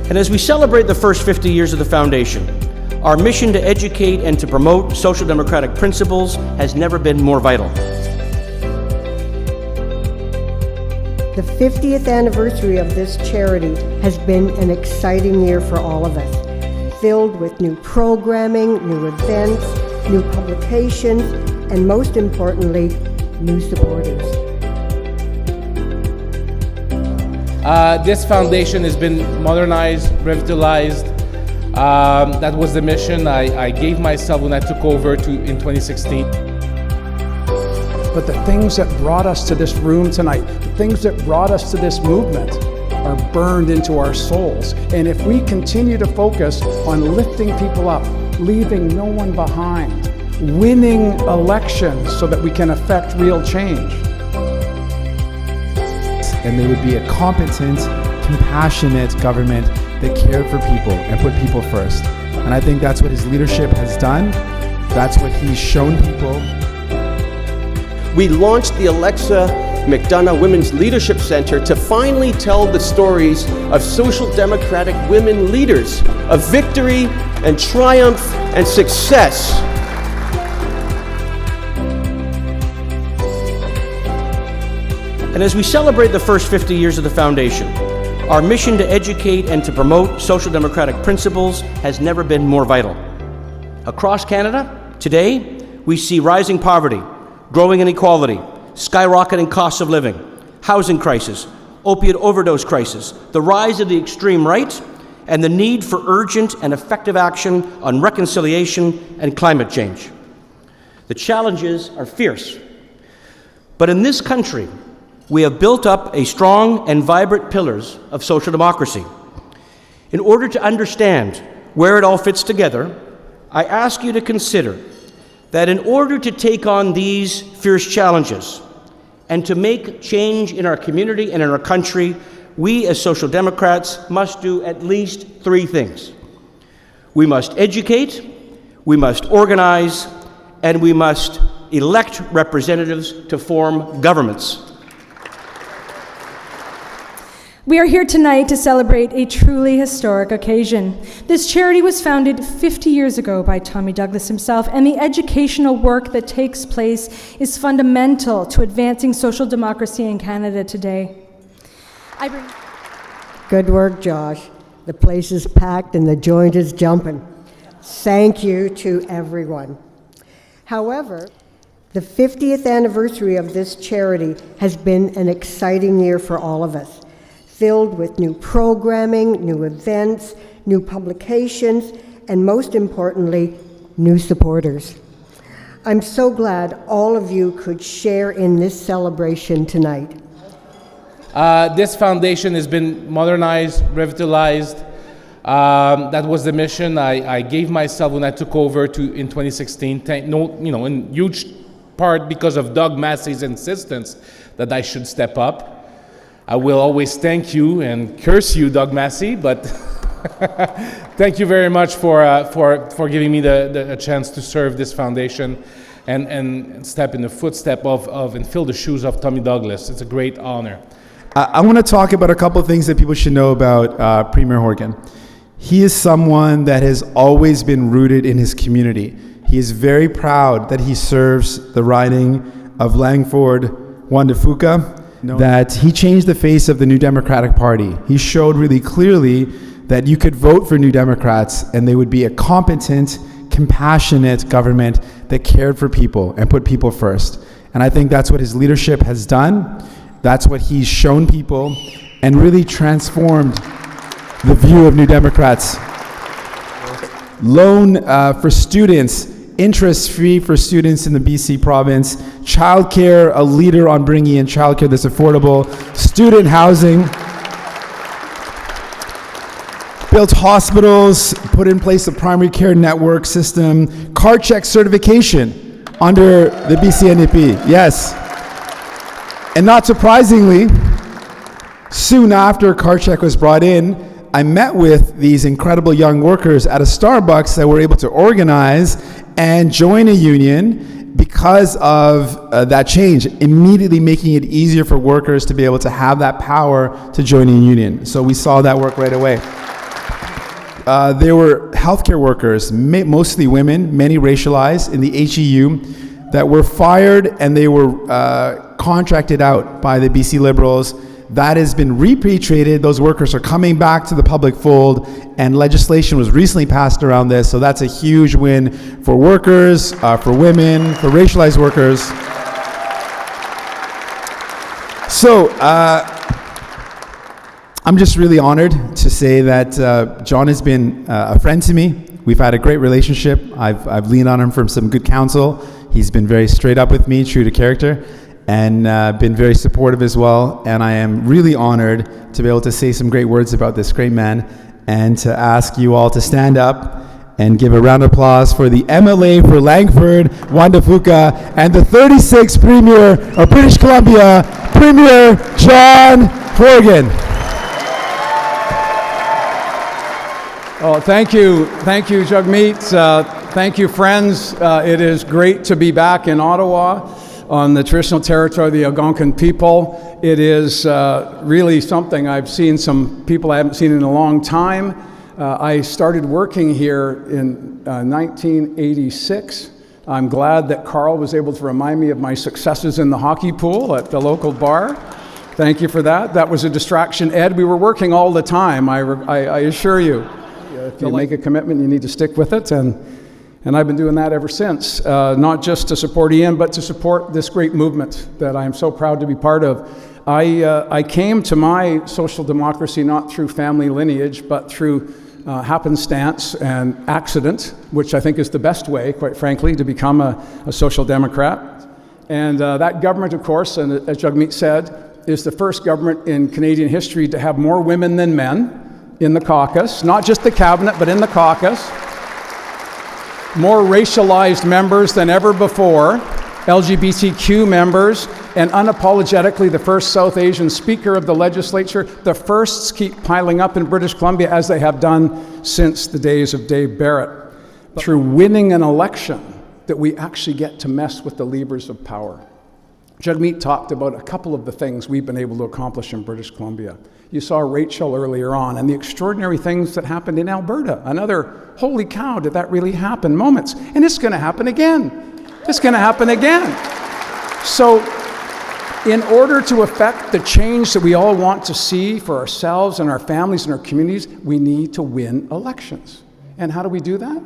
And as we celebrate the first 50 years of the Foundation, our mission to educate and to promote social democratic principles has never been more vital. The 50th anniversary of this charity has been an exciting year for all of us, filled with new programming, new events, new publications, and most importantly, new supporters. This foundation has been modernized, revitalized. That was the mission I gave myself when I took over in 2016. But the things that brought us to this room tonight, the things that brought us to this movement are burned into our souls. And if we continue to focus on lifting people up, leaving no one behind, winning elections so that we can affect real change. And they would be a competent, compassionate government that cared for people and put people first. And I think that's what his leadership has done. That's what he's shown people. We launched the Alexa McDonough Women's Leadership Center to finally tell the stories of social democratic women leaders, of victory and triumph and success. And as we celebrate the first 50 years of the Foundation, our mission to educate and to promote social democratic principles has never been more vital. Across Canada, today, we see rising poverty, growing inequality, skyrocketing costs of living, housing crisis, opiate overdose crisis, the rise of the extreme right, and the need for urgent and effective action on reconciliation and climate change. The challenges are fierce. But in this country, we have built up a strong and vibrant pillars of social democracy. In order to understand where it all fits together, I ask you to consider that in order to take on these fierce challenges and to make change in our community and in our country, we as Social Democrats must do at least three things. We must educate, we must organize, and we must elect representatives to form governments. We are here tonight to celebrate a truly historic occasion. This charity was founded 50 years ago by Tommy Douglas himself, and the educational work that takes place is fundamental to advancing social democracy in Canada today. Good work, Josh. The place is packed and the joint is jumping. Thank you to everyone. However, the 50th anniversary of this charity has been an exciting year for all of us, filled with new programming, new events, new publications, and most importantly, new supporters. I'm so glad all of you could share in this celebration tonight. This foundation has been modernized, revitalized. That was the mission I gave myself when I took over in 2016. In huge part because of Doug Massey's insistence that I should step up. I will always thank you and curse you, Doug Massey, but thank you very much for giving me a chance to serve this foundation and step in the footstep of and fill the shoes of Tommy Douglas. It's a great honor. I want to talk about a couple of things that people should know about Premier Horgan. He is someone that has always been rooted in his community. He is very proud that he serves the riding of Langford-Wandafuka, that he changed the face of the New Democratic Party. He showed really clearly that you could vote for New Democrats and they would be a competent, compassionate government that cared for people and put people first. And I think that's what his leadership has done. That's what he's shown people and really transformed the view of New Democrats. Loan for students, interest-free for students in the BC province, childcare, a leader on bringing in childcare that's affordable, student housing, built hospitals, put in place a primary care network system, card check certification under the BC NDP, yes. And not surprisingly, soon after card check was brought in, I met with these incredible young workers at a Starbucks that were able to organize and join a union because of that change, immediately making it easier for workers to be able to have that power to join a union. So we saw that work right away. there were healthcare workers, mostly women, many racialized, in the HEU, that were fired and they were contracted out by the BC Liberals. That has been repatriated. Those workers are coming back to the public fold, and legislation was recently passed around this, so that's a huge win for workers, for women, for racialized workers. So, I'm just really honored to say that John has been a friend to me. We've had a great relationship. I've leaned on him for some good counsel. He's been very straight up with me, true to character, and been very supportive as well. And I am really honored to be able to say some great words about this great man, and to ask you all to stand up and give a round of applause for the MLA for Langford, Wandafuka, and the 36th Premier of British Columbia, Premier John Horgan. Oh, thank you, Jagmeet. Thank you, friends. It is great to be back in Ottawa on the traditional territory of the Algonquin people. It is really something. I've seen some people I haven't seen in a long time. I started working here in 1986. I'm glad that Carl was able to remind me of my successes in the hockey pool at the local bar. Thank you for that. That was a distraction, Ed. We were working all the time, I assure you. If you make a commitment, you need to stick with it, and I've been doing that ever since, not just to support Ian, but to support this great movement that I'm so proud to be part of. I came to my social democracy not through family lineage, but through happenstance and accident, which I think is the best way, quite frankly, to become a social democrat. And that government, of course, and as Jagmeet said, is the first government in Canadian history to have more women than men in the caucus, not just the cabinet, but in the caucus. More racialized members than ever before, LGBTQ members, and unapologetically the first South Asian Speaker of the legislature. The firsts keep piling up in British Columbia, as they have done since the days of Dave Barrett. Through winning an election, that we actually get to mess with the levers of power. Jagmeet talked about a couple of the things we've been able to accomplish in British Columbia. You saw Rachel earlier on, and the extraordinary things that happened in Alberta. Another, holy cow, did that really happen moments. And it's going to happen again. It's going to happen again. So, in order to affect the change that we all want to see for ourselves and our families and our communities, we need to win elections. And how do we do that?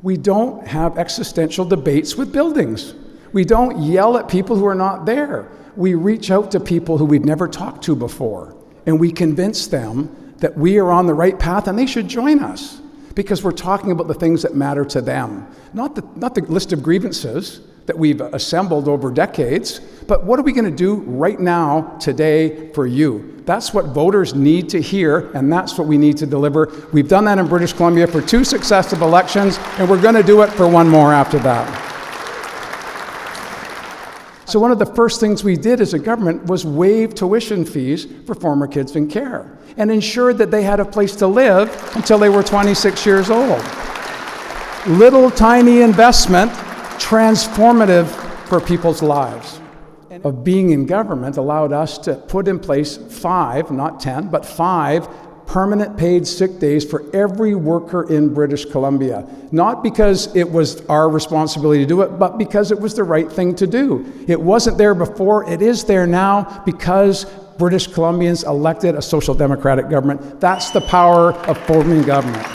We don't have existential debates with buildings. We don't yell at people who are not there. We reach out to people who we've never talked to before, and we convince them that we are on the right path and they should join us, because we're talking about the things that matter to them. Not the list of grievances that we've assembled over decades, but what are we going to do right now, today, for you? That's what voters need to hear, and that's what we need to deliver. We've done that in British Columbia for 2 successive elections, and we're going to do it for 1 more after that. So one of the first things we did as a government was waive tuition fees for former kids in care and ensured that they had a place to live until they were 26 years old. Little tiny investment, transformative for people's lives. Of being in government allowed us to put in place 5, not 10, but 5 permanent paid sick days for every worker in British Columbia. Not because it was our responsibility to do it, but because it was the right thing to do. It wasn't there before, it is there now because British Columbians elected a social democratic government. That's the power of forming government.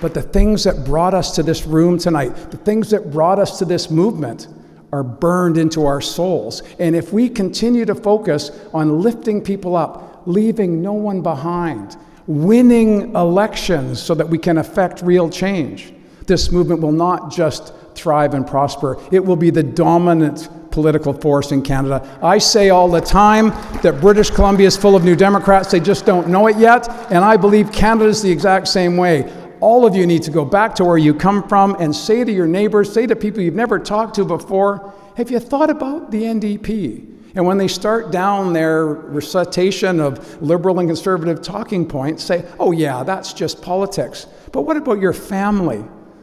But the things that brought us to this room tonight, the things that brought us to this movement, are burned into our souls. And if we continue to focus on lifting people up, leaving no one behind, winning elections so that we can affect real change, this movement will not just thrive and prosper, it will be the dominant political force in Canada. I say all the time that British Columbia is full of New Democrats, they just don't know it yet, and I believe Canada is the exact same way. All of you need to go back to where you come from and say to your neighbors, say to people you've never talked to before, have you thought about the NDP? And when they start down their recitation of liberal and conservative talking points, say, oh yeah, that's just politics. But what about your family?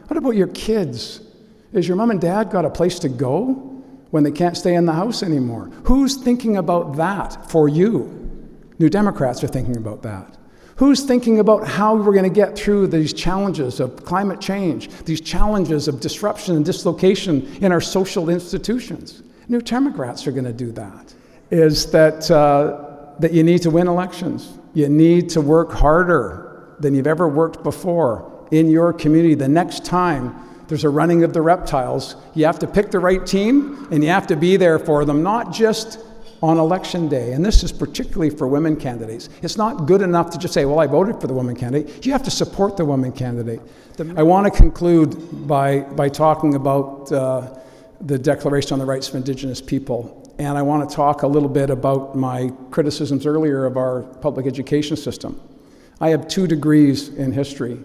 What about your kids? Is your mom and dad got a place to go when they can't stay in the house anymore? Who's thinking about that for you? New Democrats are thinking about that. Who's thinking about how we're going to get through these challenges of climate change, these challenges of disruption and dislocation in our social institutions? New Democrats are going to do that. Is that you need to win elections. You need to work harder than you've ever worked before in your community. The next time there's a running of the reptiles, you have to pick the right team and you have to be there for them, not just on election day. And this is particularly for women candidates. It's not good enough to just say, well, I voted for the woman candidate. You have to support the woman candidate. I want to conclude by talking about the Declaration on the Rights of Indigenous People. And I want to talk a little bit about my criticisms earlier of our public education system. I have 2 degrees in history,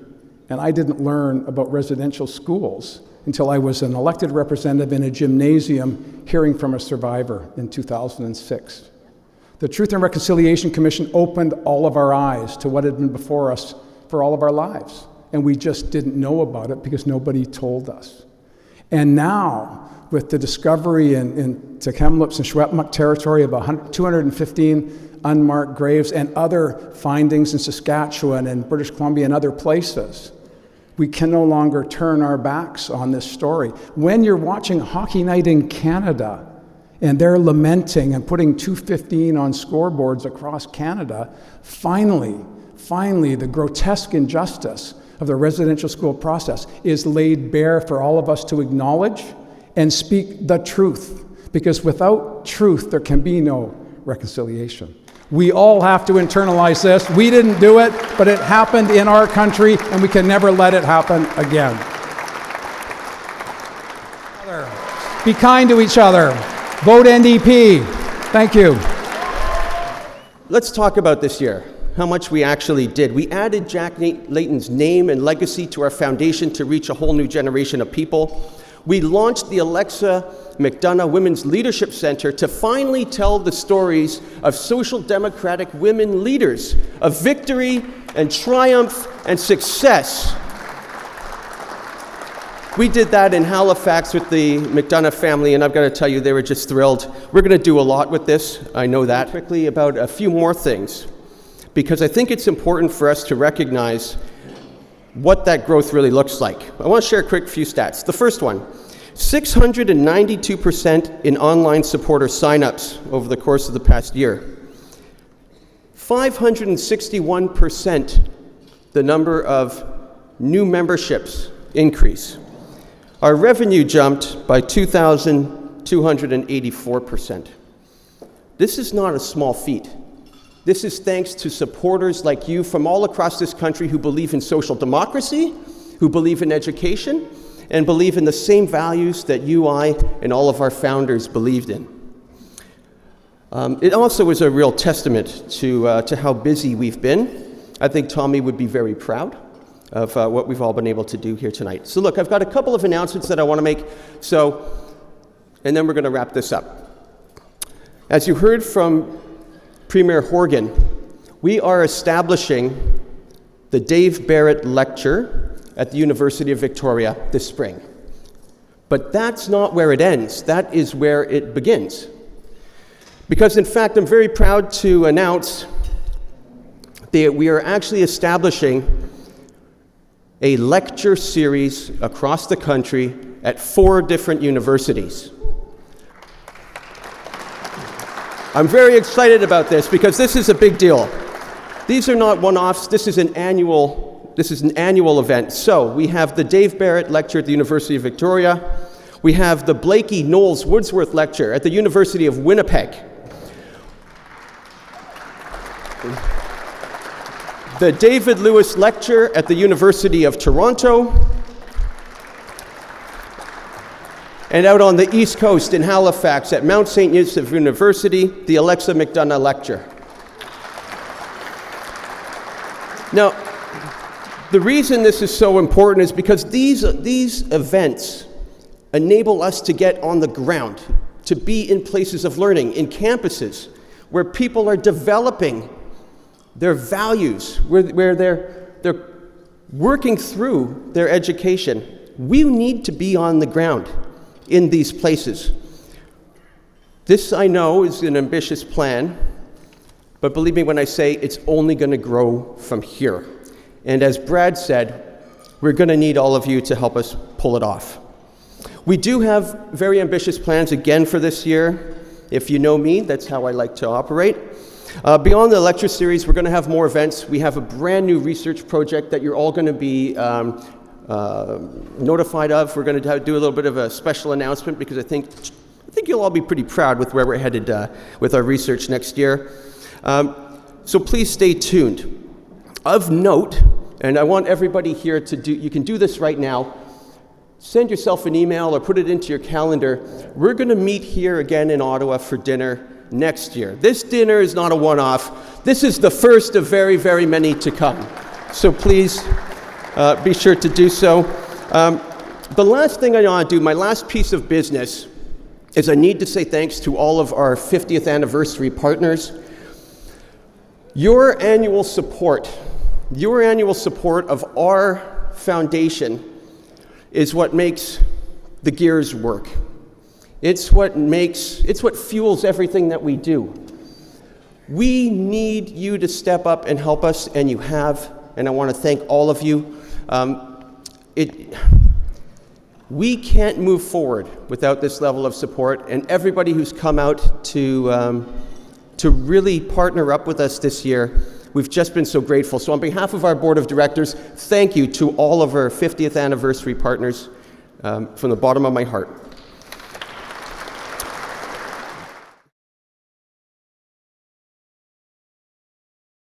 and I didn't learn about residential schools until I was an elected representative in a gymnasium hearing from a survivor in 2006. The Truth and Reconciliation Commission opened all of our eyes to what had been before us for all of our lives, and we just didn't know about it because nobody told us. And now, with the discovery in Tk'emlúps and Secwepemc territory of 215 unmarked graves and other findings in Saskatchewan and British Columbia and other places, we can no longer turn our backs on this story. When you're watching Hockey Night in Canada and they're lamenting and putting 215 on scoreboards across Canada, finally, the grotesque injustice of the residential school process is laid bare for all of us to acknowledge and speak the truth, because without truth, there can be no reconciliation. We all have to internalize this. We didn't do it, but it happened in our country, and we can never let it happen again. Be kind to each other. Vote NDP. Thank you. Let's talk about this year, how much we actually did. We added Jagmeet Layton's name and legacy to our foundation to reach a whole new generation of people. We launched the Alexa McDonough Women's Leadership Center to finally tell the stories of social democratic women leaders, of victory and triumph and success. We did that in Halifax with the McDonough family, and I've got to tell you, they were just thrilled. We're going to do a lot with this, I know that. Quickly about a few more things, because I think it's important for us to recognize what that growth really looks like. I want to share a quick few stats. The first one, 692% in online supporter signups over the course of the past year. 561% the number of new memberships increase. Our revenue jumped by 2,284%. This is not a small feat. This is thanks to supporters like you from all across this country who believe in social democracy, who believe in education, and believe in the same values that you, I, and all of our founders believed in. It also is a real testament to how busy we've been. I think Tommy would be very proud of what we've all been able to do here tonight. So look, I've got a couple of announcements that I want to make, and then we're going to wrap this up. As you heard from Premier Horgan, we are establishing the Dave Barrett Lecture at the University of Victoria this spring. But that's not where it ends. That is where it begins. Because in fact, I'm very proud to announce that we are actually establishing a lecture series across the country at 4 different universities. I'm very excited about this because this is a big deal. These are not one-offs. This is an annual event. So we have the Dave Barrett Lecture at the University of Victoria. We have the Blakey Knowles Wordsworth Lecture at the University of Winnipeg. The David Lewis Lecture at the University of Toronto. And out on the East Coast in Halifax at Mount St. Joseph University, the Alexa McDonough Lecture. Now, the reason this is so important is because these events enable us to get on the ground, to be in places of learning, in campuses, where people are developing their values, where they're working through their education. We need to be on the ground in these places. This, I know, is an ambitious plan, But believe me when I say it's only going to grow from here. And as Brad said, we're going to need all of you to help us pull it off. We do have very ambitious plans again for this year. If you know me, that's how I like to operate. Beyond the lecture series, we're going to have more events. We have a brand new research project that you're all going to be notified of. We're going to do a little bit of a special announcement because I think you'll all be pretty proud with where we're headed with our research next year. So please stay tuned. Of note, and I want everybody here to do, you can do this right now, send yourself an email or put it into your calendar. We're going to meet here again in Ottawa for dinner next year. This dinner is not a one-off. This is the first of very, very many to come. So please be sure to do so. The last thing I want to do, my last piece of business, is I need to say thanks to all of our 50th anniversary partners. Your annual support of our foundation is what makes the gears work. It's what fuels everything that we do. We need you to step up and help us, and you have, and I want to thank all of you. We can't move forward without this level of support, and everybody who's come out to really partner up with us this year, we've just been so grateful. So on behalf of our board of directors, thank you to all of our 50th anniversary partners from the bottom of my heart.